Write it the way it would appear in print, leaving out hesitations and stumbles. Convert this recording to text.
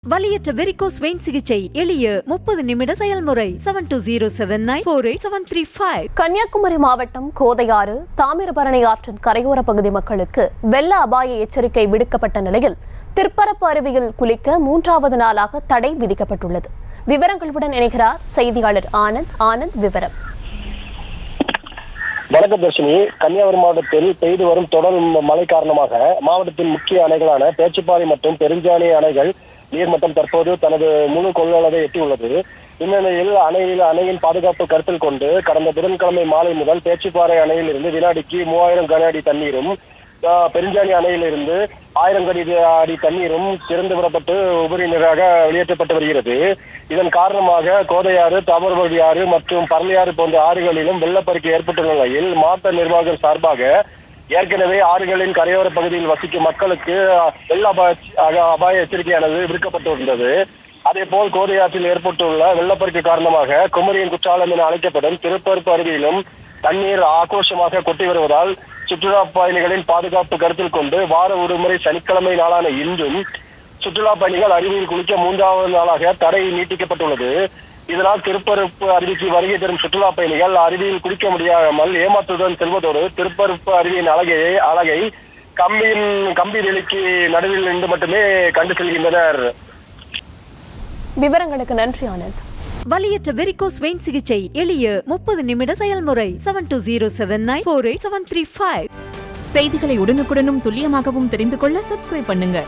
வலியற்ற varicose vein சிகிச்சை எளிய 30 நிமிட செயல்முறை 7209487335. கன்னியாகுமரி மாவட்டம் கோதையாறு தாமிரபரணி ஆற்றின் கரையோர பகுதி மக்களுக்கு வெள்ள அபாய எச்சரிக்கை விடுக்கப்பட்ட நிலையில் திருப்பரப்பு அருவியில் குளிக்க 3வது நாளாக தடை விதிக்கப்பட்டுள்ளது. விவரங்களுடன் இணைகிறார் செய்தியாளர் ஆனந்த். விவரம். வணக்கம் தர்ஷினி. கன்னியாகுமரி மாவட்டத்தில் பெய்து வரும் தொடர் மழை காரணமாக மாவட்டத்தின் முக்கிய அணைகளான பேச்சிப்பாறை மற்றும் பெருஞ்சாணி அணைகள் நீர்மட்டம் தற்போது தனது முழு கொள்ளளவை எட்டியுள்ளது. இந்நிலையில் அணையின் பாதுகாப்பு கருத்தில் கொண்டு கடந்த புதன்கிழமை மாலை முதல் பேச்சிப்பாறை அணையில் இருந்து வினாடிக்கு 3000 கன அடி தண்ணீரும், பெருஞ்சாணி அணையிலிருந்து 1000 அடி தண்ணீரும் திறந்து விடப்பட்டு உபரி நீராக வெளியேற்றப்பட்டு வருகிறது. இதன் காரணமாக கோதையாறு, தாமிரபரணி ஆறு மற்றும் பரளியாறு போன்ற ஆறுகளிலும் வெள்ளப்பெருக்கு ஏற்பட்டுள்ள நிலையில் மாவட்ட நிர்வாகம் சார்பாக ஏற்கனவே ஆறுகளின் கரையோர பகுதியில் வசிக்கும் மக்களுக்கு வெள்ள அபாய எச்சரிக்கையானது விடுக்கப்பட்டிருந்தது. அதே போல் கோதையாற்றில் ஏற்பட்டுள்ள வெள்ளப்பெருக்கு காரணமாக குமரியின் குற்றாலம் என அழைக்கப்படும் திருப்பரப்பு அருவியிலும் தண்ணீர் ஆக்ரோஷமாக கொட்டி வருவதால் சுற்றுலா பயணிகளின் பாதுகாப்பு கருத்தில் கொண்டு வார விடுமுறை சனிக்கிழமை நாளான இன்றும் சுற்றுலா பயணிகள் அருவியில் குளிக்க 3வது நாளாக தடை நீட்டிக்கப்பட்டுள்ளது. இதனால் திருப்பரப்பு அருவிக்கு வருகை தரும் சுற்றுலா பயணிகள் அருவியில் குளிக்க முடியாமல் ஏமாற்றுடன் செல்வதோடு திருப்பரப்பு அருவியின் அழகை கம்பி வேலிக்கு நடுவில் நின்று மட்டுமே கண்டு செல்கின்றனர். விவரங்களுக்கு நன்றி ஆனந்த். வலியற்ற வெரிகோஸ் வெயின் சிகிச்சை எளிய 30 நிமிட செயல்முறை 7209487335. செய்திகளை உடனுக்குடனும் துல்லியமாகவும் தெரிந்து கொள்ள சப்ஸ்கிரைப் பண்ணுங்க.